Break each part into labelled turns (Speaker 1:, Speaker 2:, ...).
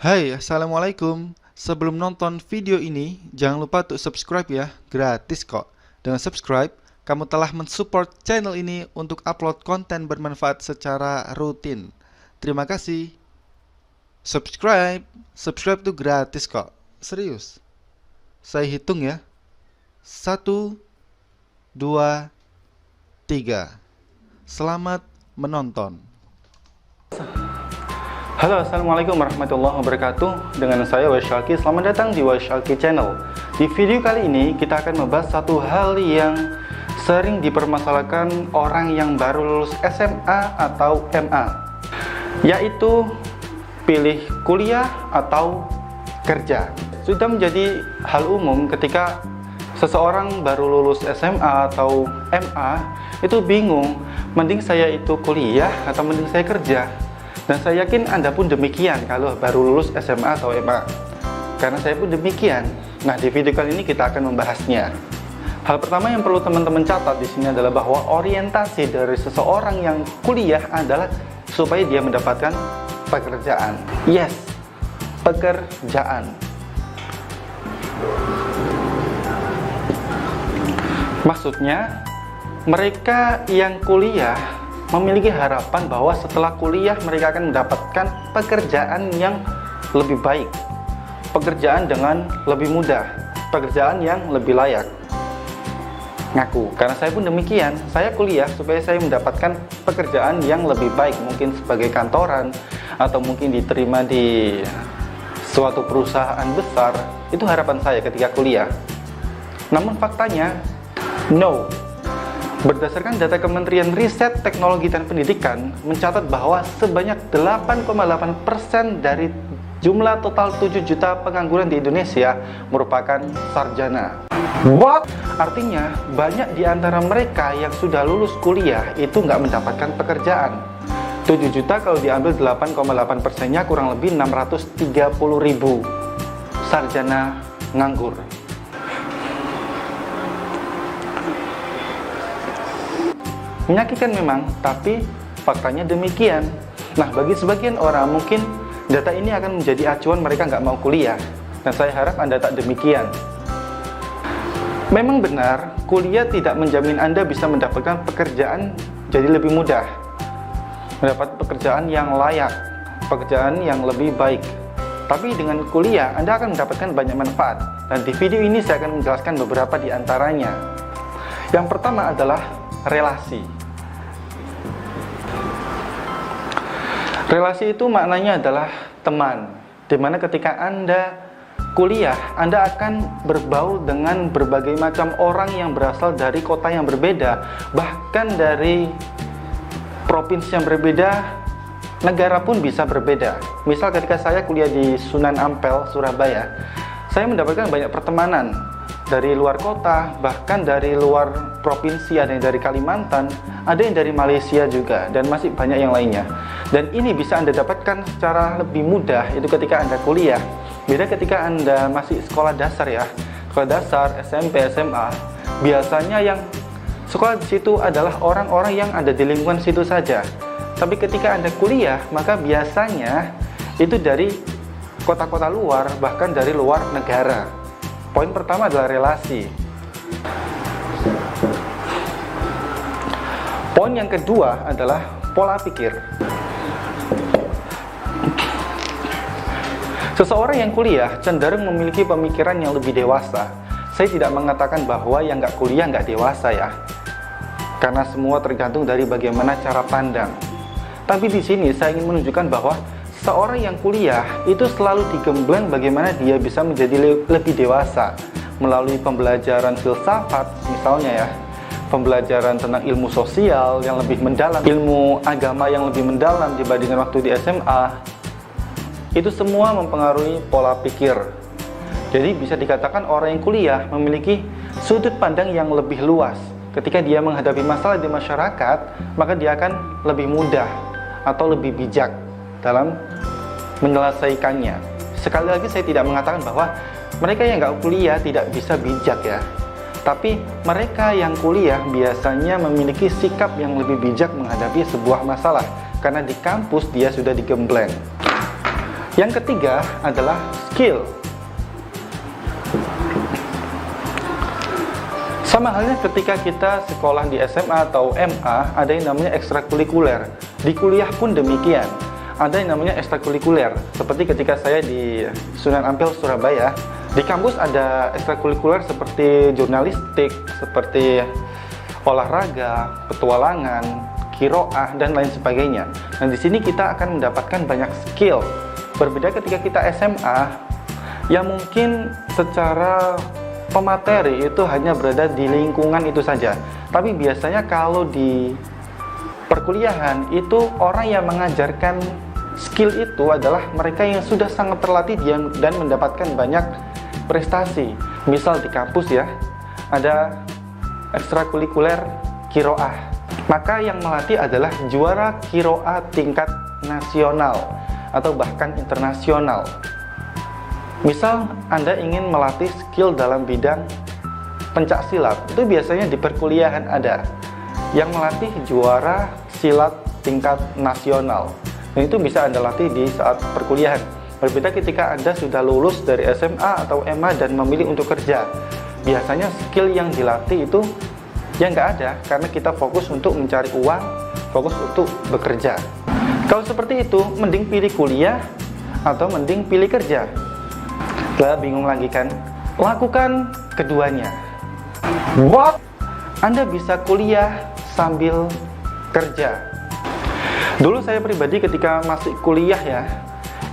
Speaker 1: Hai, Assalamualaikum. Sebelum nonton video ini, jangan lupa untuk subscribe ya, gratis kok. Dengan subscribe, kamu telah mensupport channel ini untuk upload konten bermanfaat secara rutin. Terima kasih. Subscribe tuh gratis kok, serius. Saya hitung ya, 1, 2, 3. Selamat menonton.
Speaker 2: Halo, assalamualaikum warahmatullahi wabarakatuh. Dengan saya Wasyalki. Selamat datang di Wasyalki Channel. Di video kali ini kita akan membahas satu hal yang sering dipermasalahkan orang yang baru lulus SMA atau MA, yaitu pilih kuliah atau kerja. Sudah menjadi hal umum ketika seseorang baru lulus SMA atau MA itu bingung, mending saya itu kuliah atau mending saya kerja. Dan saya yakin Anda pun demikian kalau baru lulus SMA atau MA. Karena saya pun demikian. Nah, di video kali ini kita akan membahasnya. Hal pertama yang perlu teman-teman catat di sini adalah bahwa orientasi dari seseorang yang kuliah adalah supaya dia mendapatkan pekerjaan. Yes, pekerjaan. Maksudnya, mereka yang kuliah memiliki harapan bahwa setelah kuliah mereka akan mendapatkan pekerjaan yang lebih baik, pekerjaan dengan lebih mudah, pekerjaan yang lebih layak. Ngaku, karena saya pun demikian. Saya kuliah supaya saya mendapatkan pekerjaan yang lebih baik, mungkin sebagai kantoran atau mungkin diterima di suatu perusahaan besar. Itu harapan saya ketika kuliah. Namun faktanya, no. Berdasarkan data Kementerian Riset, Teknologi, dan Pendidikan mencatat bahwa sebanyak 8,8% dari jumlah total 7 juta pengangguran di Indonesia merupakan sarjana. What? Artinya, banyak di antara mereka yang sudah lulus kuliah itu nggak mendapatkan pekerjaan. 7 juta kalau diambil 8,8%-nya kurang lebih 630.000 sarjana nganggur. Menyakitkan memang, tapi faktanya demikian. Nah, bagi sebagian orang mungkin data ini akan menjadi acuan mereka nggak mau kuliah. Dan saya harap Anda tak demikian. Memang benar, kuliah tidak menjamin Anda bisa mendapatkan pekerjaan jadi lebih mudah. Mendapat pekerjaan yang layak, pekerjaan yang lebih baik. Tapi dengan kuliah, Anda akan mendapatkan banyak manfaat. Dan di video ini saya akan menjelaskan beberapa di antaranya. Yang pertama adalah relasi. Relasi itu maknanya adalah teman, dimana ketika Anda kuliah, Anda akan berbaur dengan berbagai macam orang yang berasal dari kota yang berbeda, bahkan dari provinsi yang berbeda, negara pun bisa berbeda. Misal ketika saya kuliah di Sunan Ampel, Surabaya, saya mendapatkan banyak pertemanan dari luar kota, bahkan dari luar provinsi, ada yang dari Kalimantan, ada yang dari Malaysia juga, dan masih banyak yang lainnya. Dan ini bisa Anda dapatkan secara lebih mudah itu ketika Anda kuliah. Beda ketika Anda masih sekolah dasar ya, sekolah dasar, SMP, SMA, biasanya yang sekolah di situ adalah orang-orang yang ada di lingkungan situ saja. Tapi ketika Anda kuliah, maka biasanya itu dari kota-kota luar, bahkan dari luar negara. Poin pertama adalah relasi. Poin yang kedua adalah pola pikir. Seseorang yang kuliah cenderung memiliki pemikiran yang lebih dewasa. Saya tidak mengatakan bahwa yang nggak kuliah nggak dewasa ya, karena semua tergantung dari bagaimana cara pandang. Tapi di sini saya ingin menunjukkan bahwa seorang yang kuliah itu selalu digembleng bagaimana dia bisa menjadi lebih dewasa melalui pembelajaran filsafat misalnya ya, pembelajaran tentang ilmu sosial yang lebih mendalam, ilmu agama yang lebih mendalam dibandingkan waktu di SMA. Itu semua mempengaruhi pola pikir. Jadi bisa dikatakan orang yang kuliah memiliki sudut pandang yang lebih luas. Ketika dia menghadapi masalah di masyarakat, maka dia akan lebih mudah atau lebih bijak dalam menyelesaikannya. Sekali lagi saya tidak mengatakan bahwa mereka yang nggak kuliah tidak bisa bijak ya. Tapi mereka yang kuliah biasanya memiliki sikap yang lebih bijak menghadapi sebuah masalah, karena di kampus dia sudah digembleng. Yang ketiga adalah skill. Sama halnya ketika kita sekolah di SMA atau MA, ada yang namanya ekstrakurikuler. Di kuliah pun demikian, ada yang namanya ekstrakurikuler. Seperti ketika saya di Sunan Ampel, Surabaya, di kampus ada ekstrakurikuler seperti jurnalistik, seperti olahraga, petualangan, kiroah, dan lain sebagainya. Nah, di sini kita akan mendapatkan banyak skill. Berbeda ketika kita SMA, yang mungkin secara pemateri itu hanya berada di lingkungan itu saja. Tapi biasanya kalau di perkuliahan itu orang yang mengajarkan skill itu adalah mereka yang sudah sangat terlatih dan mendapatkan banyak prestasi. Misal di kampus ya, ada ekstrakurikuler kiroah. Maka yang melatih adalah juara kiroah tingkat nasional atau bahkan internasional. Misal Anda ingin melatih skill dalam bidang pencak silat, itu biasanya di perkuliahan ada yang melatih juara silat tingkat nasional, dan itu bisa Anda latih di saat perkuliahan. Berbeda ketika Anda sudah lulus dari SMA atau MA dan memilih untuk kerja, biasanya skill yang dilatih itu yang nggak ada, karena kita fokus untuk mencari uang, fokus untuk bekerja. Kalau seperti itu, mending pilih kuliah atau mending pilih kerja? Lah, bingung lagi kan? Lakukan keduanya. What? Anda bisa kuliah sambil kerja. Dulu saya pribadi ketika masih kuliah ya,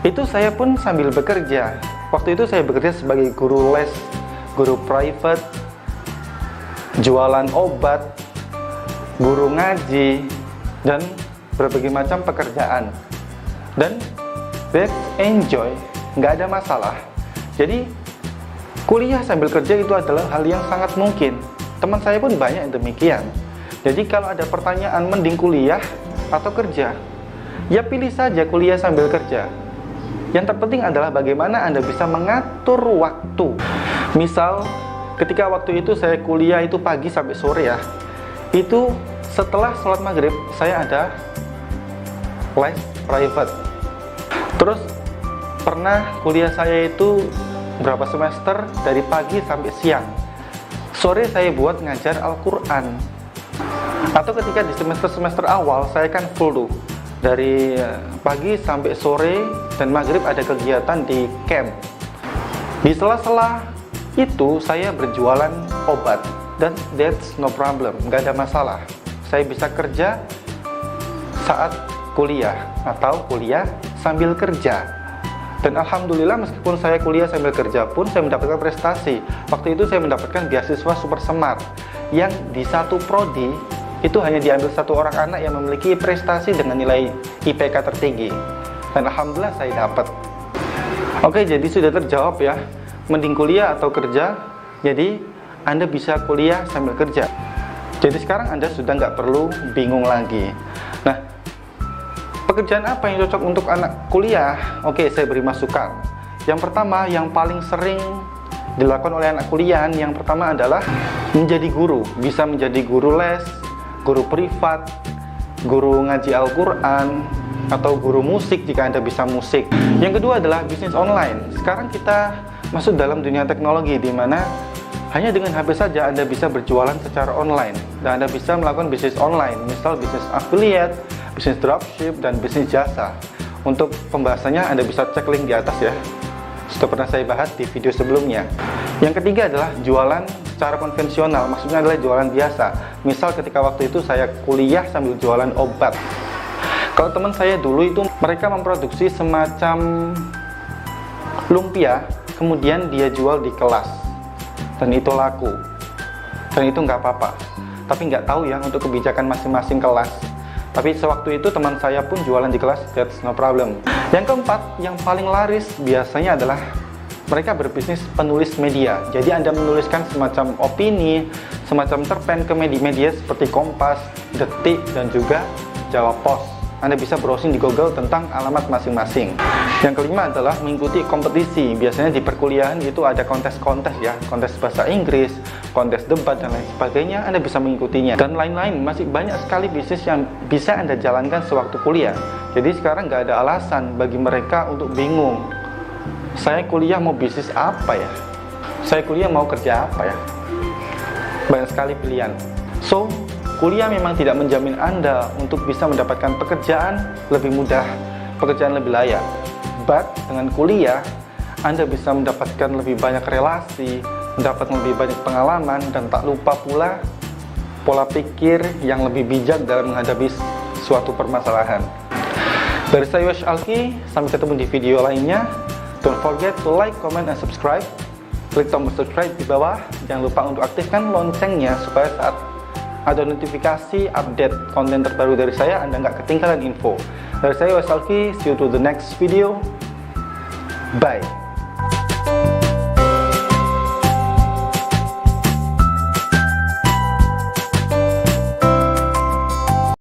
Speaker 2: itu saya pun sambil bekerja. Waktu itu saya bekerja sebagai guru les, guru private, jualan obat, guru ngaji, dan berbagai macam pekerjaan. Dan let's enjoy, nggak ada masalah. Jadi kuliah sambil kerja itu adalah hal yang sangat mungkin. Teman saya pun banyak yang demikian. Jadi kalau ada pertanyaan mending kuliah atau kerja, ya pilih saja kuliah sambil kerja. Yang terpenting adalah bagaimana Anda bisa mengatur waktu. Misal ketika waktu itu saya kuliah itu pagi sampai sore ya, itu setelah sholat maghrib saya ada les private. Terus pernah kuliah saya itu berapa semester dari pagi sampai siang. Sore saya buat ngajar Al-Quran. Atau ketika di semester-semester awal saya kan full tuh, dari pagi sampai sore, dan maghrib ada kegiatan di camp. Di sela-sela itu saya berjualan obat, dan that's no problem, nggak ada masalah. Saya bisa kerja saat kuliah atau kuliah sambil kerja. Dan alhamdulillah meskipun saya kuliah sambil kerja pun saya mendapatkan prestasi. Waktu itu saya mendapatkan beasiswa Super Semar yang di satu prodi itu hanya diambil satu orang anak yang memiliki prestasi dengan nilai IPK tertinggi. Dan alhamdulillah saya dapat. Oke, jadi sudah terjawab ya, mending kuliah atau kerja. Jadi Anda bisa kuliah sambil kerja. Jadi sekarang Anda sudah nggak perlu bingung lagi. Nah, pekerjaan apa yang cocok untuk anak kuliah? Oke, saya beri masukan. Yang pertama, yang paling sering dilakukan oleh anak kuliah, yang pertama adalah menjadi guru. Bisa menjadi guru les, guru privat, guru ngaji Al-Quran, atau guru musik jika Anda bisa musik. Yang kedua adalah bisnis online. Sekarang kita masuk dalam dunia teknologi di mana hanya dengan HP saja Anda bisa berjualan secara online, dan Anda bisa melakukan bisnis online, misal bisnis affiliate, bisnis dropship, dan bisnis jasa. Untuk pembahasannya Anda bisa cek link di atas ya, sudah pernah saya bahas di video sebelumnya. Yang ketiga adalah jualan secara konvensional, maksudnya adalah jualan biasa. Misal ketika waktu itu saya kuliah sambil jualan obat. Kalau teman saya dulu itu mereka memproduksi semacam lumpia, kemudian dia jual di kelas, dan itu laku, dan itu nggak apa-apa. Tapi nggak tahu ya untuk kebijakan masing-masing kelas. Tapi sewaktu itu teman saya pun jualan di kelas, that's no problem. Yang keempat, yang paling laris biasanya adalah mereka berbisnis penulis media. Jadi Anda menuliskan semacam opini, semacam cerpen ke media-media seperti Kompas, Detik, dan juga Jawa Pos. Anda bisa browsing di Google tentang alamat masing-masing. Yang kelima adalah mengikuti kompetisi. Biasanya di perkuliahan itu ada kontes-kontes ya, kontes bahasa Inggris, kontes debat, dan lain sebagainya. Anda bisa mengikutinya. Dan lain-lain, masih banyak sekali bisnis yang bisa Anda jalankan sewaktu kuliah. Jadi sekarang nggak ada alasan bagi mereka untuk bingung. Saya kuliah mau bisnis apa ya? Saya kuliah mau kerja apa ya? Banyak sekali pilihan. So, kuliah memang tidak menjamin Anda untuk bisa mendapatkan pekerjaan lebih mudah, pekerjaan lebih layak. But, dengan kuliah, Anda bisa mendapatkan lebih banyak relasi, mendapatkan lebih banyak pengalaman, dan tak lupa pula pola pikir yang lebih bijak dalam menghadapi suatu permasalahan. Dari saya Yosh Alki, sampai ketemu di video lainnya. Don't forget to like, comment, and subscribe. Klik tombol subscribe di bawah. Jangan lupa untuk aktifkan loncengnya supaya saat ada notifikasi update konten terbaru dari saya, Anda nggak ketinggalan info. Dari saya Yosh Alki, see you to the next video. Bye.